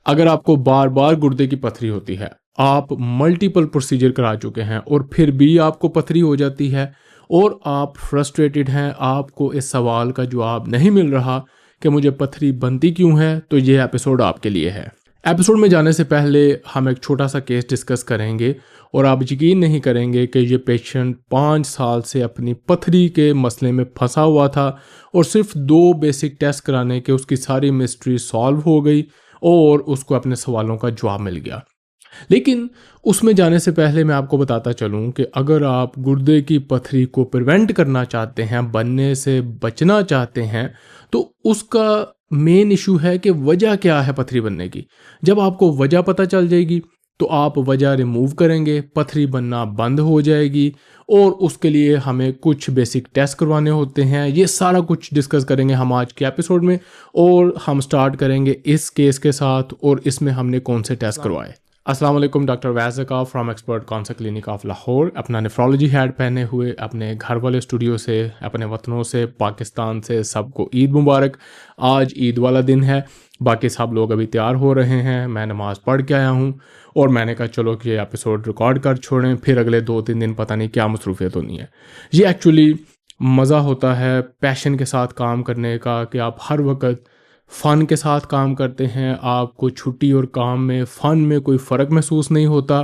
अगर आपको बार बार गुर्दे की पथरी होती है, आप मल्टीपल प्रोसीजर करा चुके हैं और फिर भी आपको पथरी हो जाती है और आप फ्रस्ट्रेटेड हैं, आपको इस सवाल का जवाब नहीं मिल रहा कि मुझे पथरी बनती क्यों है, तो ये एपिसोड आपके लिए है। एपिसोड में जाने से पहले हम एक छोटा सा केस डिस्कस करेंगे और आप यकीन नहीं करेंगे कि ये पेशेंट 5 साल से अपनी पथरी के मसले में फंसा हुआ था और सिर्फ 2 बेसिक टेस्ट कराने के उसकी सारी मिस्ट्री सॉल्व हो गई और उसको अपने सवालों का जवाब मिल गया। लेकिन उसमें जाने से पहले मैं आपको बताता चलूं कि अगर आप गुर्दे की पथरी को प्रिवेंट करना चाहते हैं, बनने से बचना चाहते हैं, तो उसका मेन इशू है कि वजह क्या है पथरी बनने की। जब आपको वजह पता चल जाएगी तो आप वजह रिमूव करेंगे, पथरी बनना बंद हो जाएगी और उसके लिए हमें कुछ बेसिक टेस्ट करवाने होते हैं। ये सारा कुछ डिस्कस करेंगे हम आज के एपिसोड में और हम स्टार्ट करेंगे इस केस के साथ और इसमें हमने कौन से टेस्ट करवाए। अस्सलाम वालेकुम, डॉक्टर वैज़का from expert cancer clinic of Lahore. अपना नेफ्रोलॉजी हैड पहने हुए अपने घर वाले स्टूडियो से, अपने वतनों से, पाकिस्तान से सबको ईद मुबारक। आज ईद वाला दिन है, बाकी सब लोग अभी तैयार हो रहे हैं। मैं नमाज़ पढ़ के आया हूँ और मैंने कहा चलो कि ये एपिसोड रिकॉर्ड कर छोड़ें, फिर अगले 2-3 दिन पता नहीं क्या मसरूफियत होनी है। ये एक्चुअली मज़ा होता है पैशन के साथ काम करने का कि आप हर वक्त फ़न के साथ काम करते हैं, आपको छुट्टी और काम में फ़न में कोई फ़र्क महसूस नहीं होता।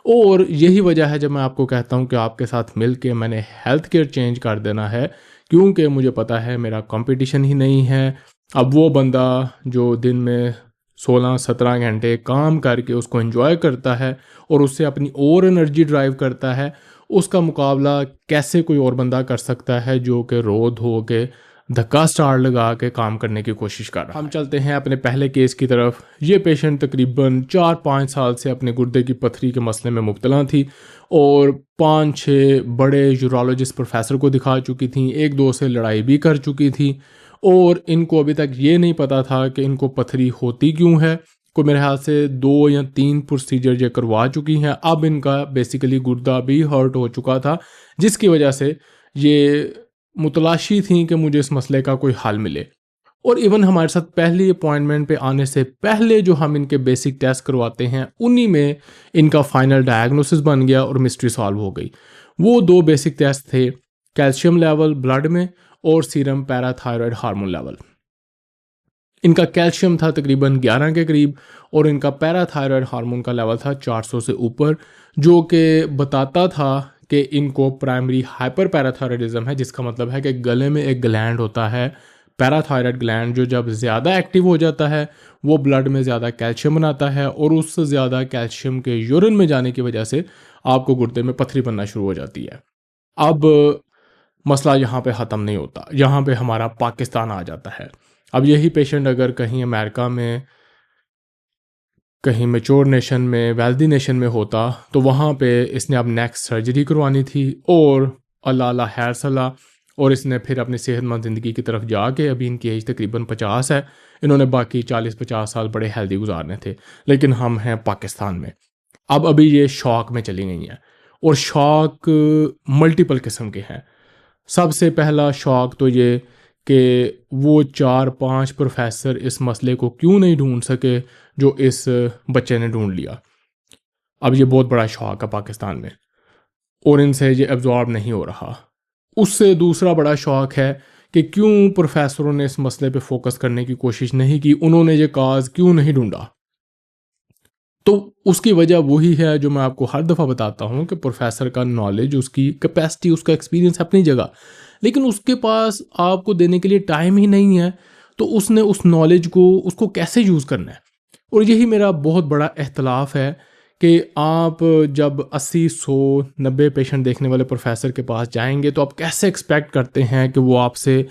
और यही वजह है जब मैं आपको कहता हूं कि आपके साथ मिल के मैंने हेल्थ केयर चेंज कर देना है, क्योंकि मुझे पता है मेरा कंपटीशन ही नहीं है। अब वो बंदा जो दिन में 16-17 घंटे काम करके उसको एंजॉय करता है और उससे अपनी और एनर्जी ड्राइव करता है, उसका मुकाबला कैसे कोई और बंदा कर सकता है जो कि रो धो के धक्का स्टार लगा के काम करने की कोशिश कर रहा है। हम चलते हैं अपने पहले केस की तरफ। ये पेशेंट तकरीबन 4-5 साल से अपने गुर्दे की पथरी के मसले में मुब्तला थी और 5-6 बड़े यूरोलॉजिस्ट प्रोफेसर को दिखा चुकी थी, 1-2 से लड़ाई भी कर चुकी थी और इनको अभी तक ये नहीं पता था कि इनको पथरी होती क्यों है। कोई मेरे ख्याल से 2 या 3 प्रोसीजर ये करवा चुकी हैं। अब इनका बेसिकली गुर्दा भी हर्ट हो चुका था, जिसकी वजह से ये मुतलाशी थी कि मुझे इस मसले का कोई हल मिले। और इवन हमारे साथ पहली अपॉइंटमेंट पे आने से पहले जो हम इनके बेसिक टेस्ट करवाते हैं, उन्हीं में इनका फाइनल डायग्नोसिस बन गया और मिस्ट्री सॉल्व हो गई। वो 2 बेसिक टेस्ट थे, कैल्शियम लेवल ब्लड में और सीरम पैराथायरॉयड हार्मोन लेवल। इनका कैल्शियम था तकरीबन 11 के करीब और इनका पैराथायरॉयड हार्मोन का लेवल था 400 से ऊपर, जो कि बताता था कि इनको प्राइमरी हाइपर पैराथायरॉयडिज्म है, जिसका मतलब है कि गले में एक ग्लैंड होता है पैराथायरॉयड ग्लैंड, जो जब ज़्यादा एक्टिव हो जाता है वो ब्लड में ज़्यादा कैल्शियम बनाता है और उस ज़्यादा कैल्शियम के यूरिन में जाने की वजह से आपको गुर्दे में पथरी बनना शुरू हो जाती है। अब मसला यहाँ पे ख़त्म नहीं होता, यहाँ पे हमारा पाकिस्तान आ जाता है। अब यही पेशेंट अगर कहीं अमेरिका में, कहीं मेच्योर नेशन में, वेल्दी नेशन में होता तो वहाँ पे इसने अब नेक्स्ट सर्जरी करवानी थी और अल्लाह अल्लाह खैर सलाह, और इसने फिर अपनी सेहतमंद ज़िंदगी की तरफ जाके, अभी इनकी एज तकरीबन 50 है, इन्होंने बाकी 40-50 साल बड़े हेल्दी गुजारने थे, लेकिन हम हैं पाकिस्तान में। अब अभी ये शौक में चली गई हैं और शौक मल्टीपल किस्म के हैं। सबसे पहला शौक तो ये कि वो 4-5 प्रोफेसर इस मसले को क्यों नहीं ढूंढ सके जो इस बच्चे ने ढूंढ लिया। अब ये बहुत बड़ा शौक है पाकिस्तान में और इनसे ये एब्जॉर्ब नहीं हो रहा। उससे दूसरा बड़ा शौक है कि क्यों प्रोफेसरों ने इस मसले पे फोकस करने की कोशिश नहीं की, उन्होंने ये काज क्यों नहीं ढूंढा। तो उसकी वजह वही है जो मैं आपको हर दफ़ा बताता हूँ कि प्रोफेसर का नॉलेज, उसकी कैपेसिटी, उसका एक्सपीरियंस अपनी जगह, लेकिन उसके पास आपको देने के लिए टाइम ही नहीं है, तो उसने उस नॉलेज को, उसको कैसे यूज़ करना है। और यही मेरा बहुत बड़ा इख्तलाफ है कि आप जब 80-100-90 पेशेंट देखने वाले प्रोफेसर के पास जाएंगे तो आप कैसे एक्सपेक्ट करते हैं कि वो आपसे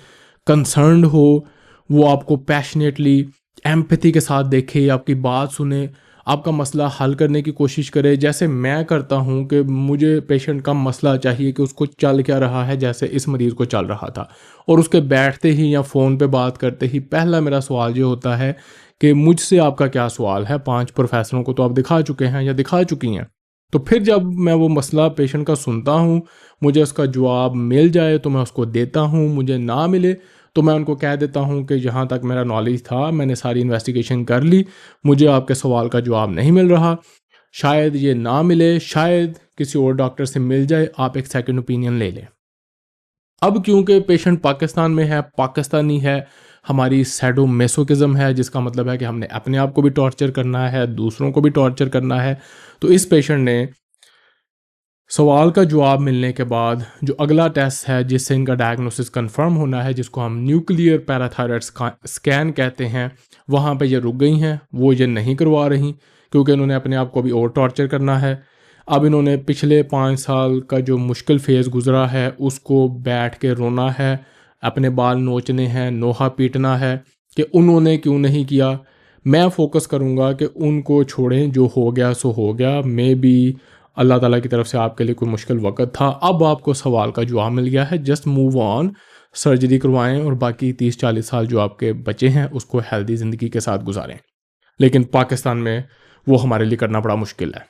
कंसर्न्ड हो, वो आपको पैशनेटली एम्पैथी के साथ देखे, आपकी बात सुने, आपका मसला हल करने की कोशिश करे, जैसे मैं करता हूँ कि मुझे पेशेंट का मसला चाहिए कि उसको चल क्या रहा है, जैसे इस मरीज़ को चल रहा था। और उसके बैठते ही या फ़ोन पे बात करते ही पहला मेरा सवाल ये होता है कि मुझसे आपका क्या सवाल है। 5 प्रोफेसरों को तो आप दिखा चुके हैं या दिखा चुकी हैं। तो फिर जब मैं वो मसला पेशेंट का सुनता हूँ, मुझे उसका जवाब मिल जाए तो मैं उसको देता हूँ, मुझे ना मिले तो मैं उनको कह देता हूँ कि जहाँ तक मेरा नॉलेज था मैंने सारी इन्वेस्टिगेशन कर ली, मुझे आपके सवाल का जवाब नहीं मिल रहा, शायद ये ना मिले, शायद किसी और डॉक्टर से मिल जाए, आप एक सेकंड ओपिनियन ले लें। अब क्योंकि पेशेंट पाकिस्तान में है, पाकिस्तानी है, हमारी सैडोमेसोकिज्म है, जिसका मतलब है कि हमने अपने आप को भी टॉर्चर करना है, दूसरों को भी टॉर्चर करना है। तो इस पेशेंट ने सवाल का जवाब मिलने के बाद जो अगला टेस्ट है जिससे इनका डायग्नोसिस कंफर्म होना है, जिसको हम न्यूक्लियर पैराथायरॉयड स्कैन कहते हैं, वहाँ पे ये रुक गई हैं, वो ये नहीं करवा रही क्योंकि इन्होंने अपने आप को भी और टॉर्चर करना है। अब इन्होंने पिछले 5 साल का जो मुश्किल फेज़ गुजरा है उसको बैठ के रोना है, अपने बाल नोचने हैं, नोहा पीटना है कि उन्होंने क्यों नहीं किया। मैं फोकस करूँगा कि उनको छोड़ें, जो हो गया सो हो गया, मे बी अल्लाह ताला की तरफ से आपके लिए कोई मुश्किल वक्त था, अब आपको सवाल का जवाब मिल गया है, जस्ट मूव ऑन, सर्जरी करवाएं और बाकी 30-40 साल जो आपके बचे हैं उसको हेल्दी ज़िंदगी के साथ गुजारें। लेकिन पाकिस्तान में वो हमारे लिए करना बड़ा मुश्किल है।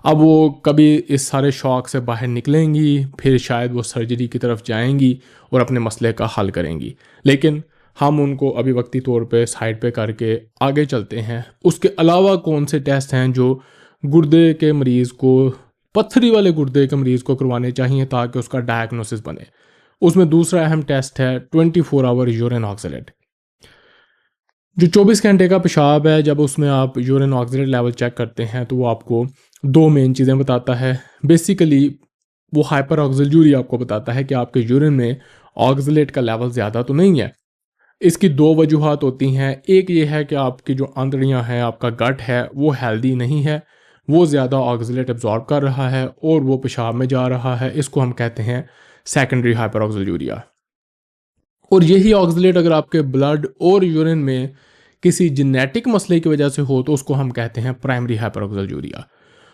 अब वो कभी इस सारे शौक से बाहर निकलेंगी, फिर शायद वो सर्जरी की तरफ जाएंगी और अपने मसले का हल करेंगी, लेकिन हम उनको अभी वक्ती तौर पे साइड पे करके आगे चलते हैं। उसके अलावा कौन से टेस्ट हैं जो गुर्दे के मरीज़ को, पत्थरी वाले गुर्दे के मरीज़ को करवाने चाहिए ताकि उसका डायग्नोसिस बने। उसमें दूसरा अहम टेस्ट है 24 आवर यूरिन ऑक्सीलेट। जो 24 घंटे का पेशाब है, जब उसमें आप यूरिन ऑक्सीलेट लेवल चेक करते हैं तो वो आपको दो मेन चीज़ें बताता है। बेसिकली वो हाइपर ऑक्सीजूरी आपको बताता है कि आपके यूरिन में ऑक्सीलेट का लेवल ज़्यादा तो नहीं है। इसकी दो वजूहात होती हैं। एक ये है कि आपकी जो आंतड़ियाँ हैं, आपका गट है, वो हेल्दी नहीं है, वो ज़्यादा ऑक्सीलेट एब्जॉर्ब कर रहा है और वो पेशाब में जा रहा है। इसको हम कहते हैं सेकेंडरी हाइपर ऑक्सीजूरिया। और यही ऑक्सीलेट अगर आपके ब्लड और यूरिन में किसी जेनेटिक मसले की वजह से हो तो उसको हम कहते हैं प्राइमरी हाइपर ऑक्सीजूरिया।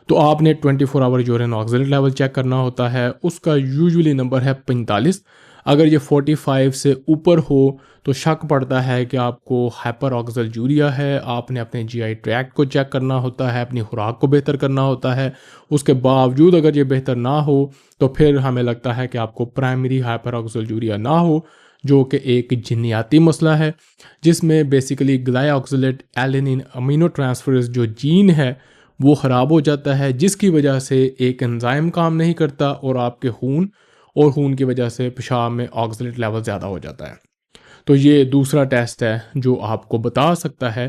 तो आपने 24 hour urine oxalate level check करना होता है, उसका यूजुअली नंबर है 45। अगर ये 45 से ऊपर हो तो शक पड़ता है कि आपको हाइपर ऑक्सीजूरिया है। आपने अपने जीआई ट्रैक्ट को चेक करना होता है, अपनी खुराक को बेहतर करना होता है। उसके बावजूद अगर ये बेहतर ना हो तो फिर हमें लगता है कि आपको प्राइमरी हाइपर ऑक्सीजूरिया ना हो, जो कि एक जीनियाती मसला है जिसमें basically glyoxylate alanine amino transferase जो जीन है वो ख़राब हो जाता है, जिसकी वजह से एक एंजाइम काम नहीं करता और आपके खून की वजह से पेशाब में ऑक्सीलेट लेवल ज़्यादा हो जाता है। तो ये दूसरा टेस्ट है जो आपको बता सकता है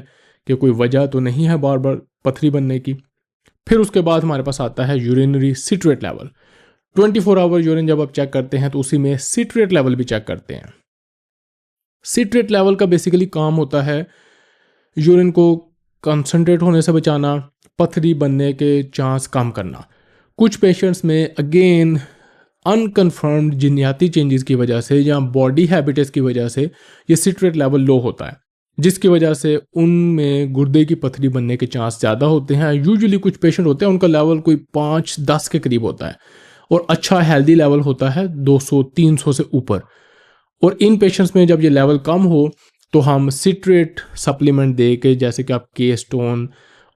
कि कोई वजह तो नहीं है बार बार पथरी बनने की। फिर उसके बाद हमारे पास आता है urinary citrate level. 24 hour urine जब आप चेक करते हैं तो उसी में सिट्रेट लेवल भी चेक करते हैं। सिट्रेट लेवल का बेसिकली काम होता है यूरिन को कंसंट्रेट होने से बचाना, पथरी बनने के चांस कम करना। कुछ पेशेंट्स में अगेन अनकन्फर्म्ड जीनियाती चेंजेस की वजह से या बॉडी हैबिटेट्स की वजह से ये सिट्रेट लेवल लो होता है, जिसकी वजह से उनमें गुर्दे की पथरी बनने के चांस ज़्यादा होते हैं। यूजुअली कुछ पेशेंट होते हैं उनका लेवल कोई 5-10 के करीब होता है और अच्छा हेल्दी लेवल होता है 200-300 से ऊपर। और इन पेशेंट्स में जब ये लेवल कम हो तो हम सिट्रेट सप्लीमेंट दे के, जैसे कि आप के स्टोन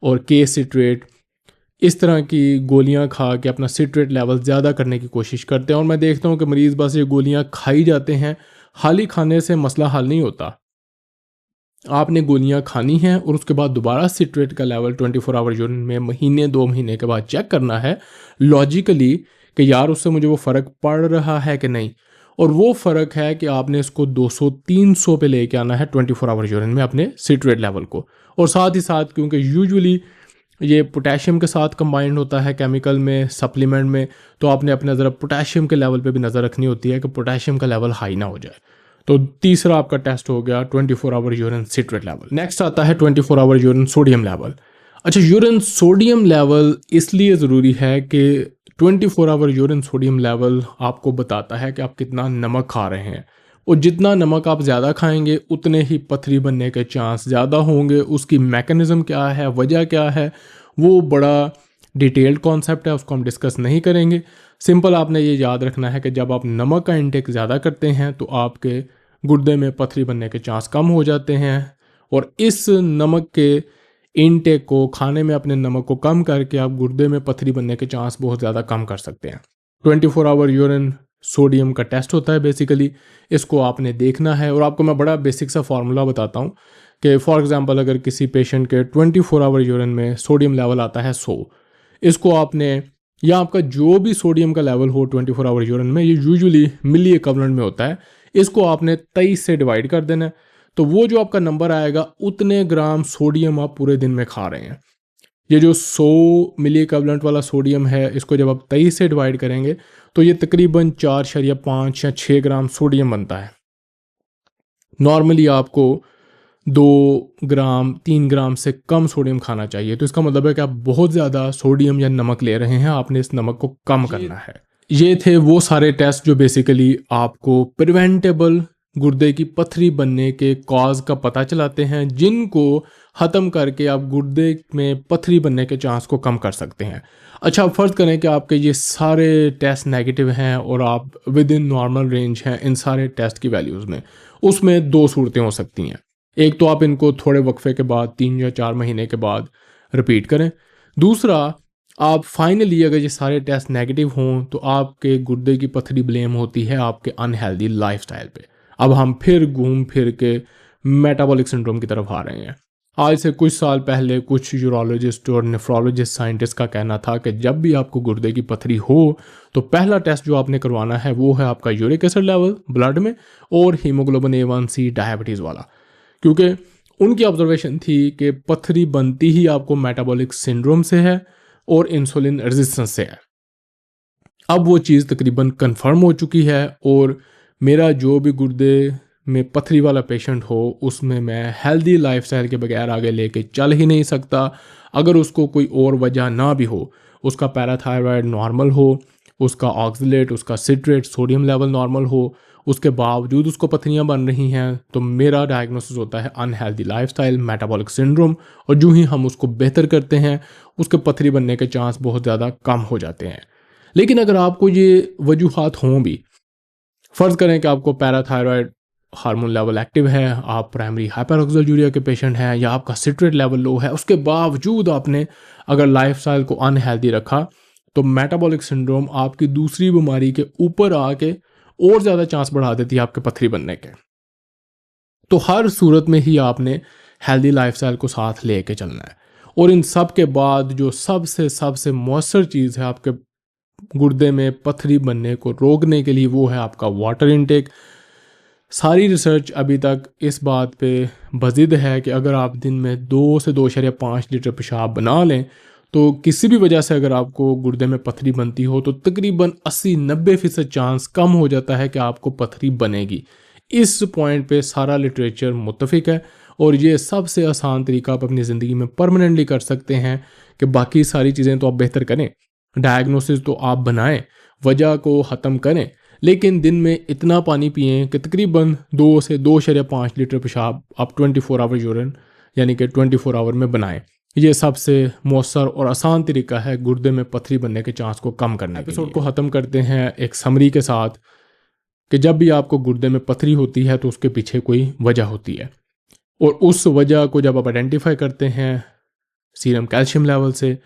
और के सिट्रेट, इस तरह की गोलियां खा के अपना सिट्रेट लेवल ज़्यादा करने की कोशिश करते हैं। और मैं देखता हूँ कि मरीज़ बस ये गोलियां खाई जाते हैं, खाली खाने से मसला हल नहीं होता। आपने गोलियां खानी हैं और उसके बाद दोबारा सिट्रेट का लेवल 24 आवर यूरिन में महीने 2 महीने के बाद चेक करना है लॉजिकली कि यार उससे मुझे वो फ़र्क पड़ रहा है कि नहीं। और वो फ़र्क है कि आपने इसको 200-300 पे लेके आना है 24 आवर यूरिन में अपने सिट्रेट लेवल को। और साथ ही साथ क्योंकि यूजुअली ये पोटेशियम के साथ कंबाइंड होता है केमिकल में, सप्लीमेंट में, तो आपने अपने ज़रा पोटेशियम के लेवल पे भी नज़र रखनी होती है कि पोटेशियम का लेवल हाई ना हो जाए। तो तीसरा आपका टेस्ट हो गया 24 hour urine citrate level. Next आता है 24 आवर यूरिन सोडियम लेवल। अच्छा, यूरिन सोडियम लेवल इसलिए ज़रूरी है कि 24 आवर यूरिन सोडियम लेवल आपको बताता है कि आप कितना नमक खा रहे हैं, और जितना नमक आप ज़्यादा खाएंगे उतने ही पथरी बनने के चांस ज़्यादा होंगे। उसकी मैकेनिज़्म क्या है, वजह क्या है, वो बड़ा डिटेल्ड कॉन्सेप्ट है, उसको हम डिस्कस नहीं करेंगे। सिंपल आपने ये याद रखना है कि जब आप नमक का इंटेक ज़्यादा करते हैं तो आपके गुर्दे में पथरी बनने के चांस कम हो जाते हैं। और इस नमक के इनटेक को, खाने में अपने नमक को कम करके आप गुर्दे में पथरी बनने के चांस बहुत ज़्यादा कम कर सकते हैं। 24 आवर यूरिन सोडियम का टेस्ट होता है बेसिकली। इसको आपने देखना है और आपको मैं बड़ा बेसिक सा फार्मूला बताता हूँ कि फॉर एग्जांपल अगर किसी पेशेंट के 24 आवर यूरिन में सोडियम लेवल आता है 100, इसको आपने या आपका जो भी सोडियम का लेवल हो 24 आवर यूरिन में, ये यूजुअली मिली इक्विवेलेंट में होता है, इसको आपने 23 से डिवाइड कर देना है। तो वो जो आपका नंबर आएगा उतने ग्राम सोडियम आप पूरे दिन में खा रहे हैं। ये जो 100 मिली इक्विवेलेंट वाला सोडियम है, इसको जब आप 23 से डिवाइड करेंगे तो ये तकरीबन 4.5 या 6 ग्राम सोडियम बनता है। नॉर्मली आपको 2 ग्राम 3 ग्राम से कम सोडियम खाना चाहिए। तो इसका मतलब है कि आप बहुत ज़्यादा सोडियम या नमक ले रहे हैं, आपने इस नमक को कम करना है। ये थे वो सारे टेस्ट जो बेसिकली आपको प्रिवेंटेबल गुर्दे की पथरी बनने के कॉज का पता चलाते हैं, जिनको ख़त्म करके आप गुर्दे में पथरी बनने के चांस को कम कर सकते हैं। अच्छा, फ़र्ज़ करें कि आपके ये सारे टेस्ट नेगेटिव हैं और आप विद इन नॉर्मल रेंज हैं इन सारे टेस्ट की वैल्यूज़ में, उसमें 2 सूरतें हो सकती हैं। एक तो आप इनको थोड़े वक्फे के बाद 3 या 4 महीने के बाद रिपीट करें। दूसरा, आप फाइनली अगर ये सारे टेस्ट नेगेटिव हों तो आपके गुर्दे की पथरी ब्लेम होती है आपके अनहेल्दी लाइफस्टाइल पे। अब हम फिर घूम फिर के मेटाबॉलिक सिंड्रोम की तरफ आ रहे हैं। आज से कुछ साल पहले कुछ यूरोलॉजिस्ट और नेफ्रोलॉजिस्ट साइंटिस्ट का कहना था कि जब भी आपको गुर्दे की पथरी हो तो पहला टेस्ट जो आपने करवाना है वो है आपका यूरिक एसिड लेवल ब्लड में और हीमोग्लोबिन A1C डायबिटीज़ वाला, क्योंकि उनकी ऑब्जर्वेशन थी कि पथरी बनती ही आपको मेटाबॉलिक सिंड्रोम से है और इंसुलिन रेजिस्टेंस से है। अब वो चीज़ तकरीबन कंफर्म हो चुकी है और मेरा जो भी गुर्दे में पथरी वाला पेशेंट हो उसमें मैं हेल्दी लाइफस्टाइल के बगैर आगे लेके चल ही नहीं सकता। अगर उसको कोई और वजह ना भी हो, उसका पैराथायरॉयड नॉर्मल हो, उसका ऑक्सलेट, उसका सिट्रेट, सोडियम लेवल नॉर्मल हो, उसके बावजूद उसको पथरियां बन रही हैं, तो मेरा डायग्नोसिस होता है अनहेल्दी लाइफस्टाइल, मेटाबॉलिक सिंड्रोम। और जो ही हम उसको बेहतर करते हैं उसके पथरी बनने के चांस बहुत ज़्यादा कम हो जाते हैं। लेकिन अगर आपको ये वजूहात हों भी, फ़र्ज़ करें कि आपको पैराथायरॉयड हार्मोन लेवल एक्टिव है, आप प्राइमरी हाइपरऑक्सीजूरिया के पेशेंट हैं या आपका सिट्रेट लेवल लो है, उसके बावजूद आपने अगर लाइफस्टाइल को अनहेल्दी रखा तो मेटाबॉलिक सिंड्रोम आपकी दूसरी बीमारी के ऊपर आके और ज़्यादा चांस बढ़ा देती है आपके पथरी बनने के। तो हर सूरत में ही आपने हेल्दी लाइफस्टाइल को साथ लेके चलना है। और इन सब के बाद जो सबसे मौसर चीज़ है आपके गुर्दे में पथरी बनने को रोकने के लिए, वो है आपका वाटर इनटेक। सारी रिसर्च अभी तक इस बात पे बजिद है कि अगर आप दिन में 2 से 2.5 लीटर पेशाब बना लें तो किसी भी वजह से अगर आपको गुर्दे में पथरी बनती हो तो तकरीबन 80-90% चांस कम हो जाता है कि आपको पथरी बनेगी। इस पॉइंट पे सारा लिटरेचर मुत्तफिक है और ये सबसे आसान तरीका आप अपनी ज़िंदगी में परमानेंटली कर सकते हैं कि बाकी सारी चीज़ें तो आप बेहतर करें, डायग्नोसिस तो आप बनाएं, वजह को ख़त्म करें, लेकिन दिन में इतना पानी पिएं कि तकरीबन 2 से 2.5 लीटर पेशाब आप 24 आवर यूरिन यानी कि 24 आवर में बनाएं। ये सबसे मौसर और आसान तरीका है गुर्दे में पथरी बनने के चांस को कम करने के लिए। एपिसोड को ख़त्म करते हैं एक समरी के साथ कि जब भी आपको गुर्दे में पथरी होती है तो उसके पीछे कोई वजह होती है और उस वजह को जब आप आइडेंटिफाई करते हैं सीरम कैल्शियम लेवल से,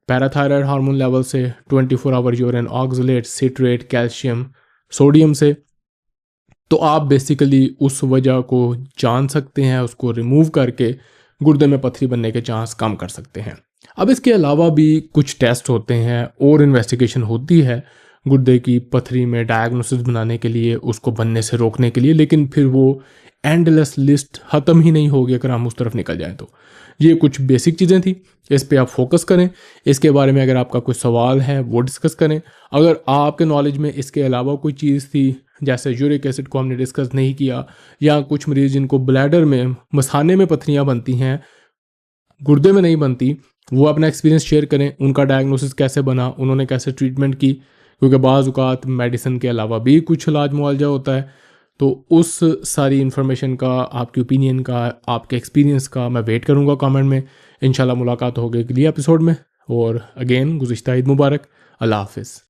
पैराथायरॉयड हार्मोन लेवल से, 24 hour urine, oxalate, citrate, calcium, sodium से, तो आप बेसिकली उस वजह को जान सकते हैं, उसको रिमूव करके गुर्दे में पथरी बनने के चांस कम कर सकते हैं। अब इसके अलावा भी कुछ टेस्ट होते हैं और इन्वेस्टिगेशन होती है गुर्दे की पथरी में डायग्नोसिस बनाने के लिए, उसको बनने से रोकने के लिए, लेकिन फिर वो एंडलेस लिस्ट ख़त्म ही नहीं होगी अगर हम उस तरफ निकल जाएं। तो ये कुछ बेसिक चीज़ें थी, इस पे आप फोकस करें। इसके बारे में अगर आपका कोई सवाल है वो डिस्कस करें। अगर आपके नॉलेज में इसके अलावा कोई चीज़ थी, जैसे यूरिक एसिड को हमने डिस्कस नहीं किया, या कुछ मरीज़ जिनको ब्लैडर में मसाने में पथरियाँ बनती हैं, गुर्दे में नहीं बनती, वो अपना एक्सपीरियंस शेयर करें। उनका डायग्नोसिस कैसे बना, उन्होंने कैसे ट्रीटमेंट की, क्योंकि बाज़ औक़ात मेडिसिन के अलावा भी कुछ इलाज मुआवजा होता है। तो उस सारी इन्फॉर्मेशन का, आपके ओपिनियन का, आपके एक्सपीरियंस का मैं वेट करूँगा कमेंट में। इंशाल्लाह मुलाकात होगी अगली एपिसोड में। और अगेन गुज़िश्ता ईद मुबारक। अल्लाह हाफ़िज़।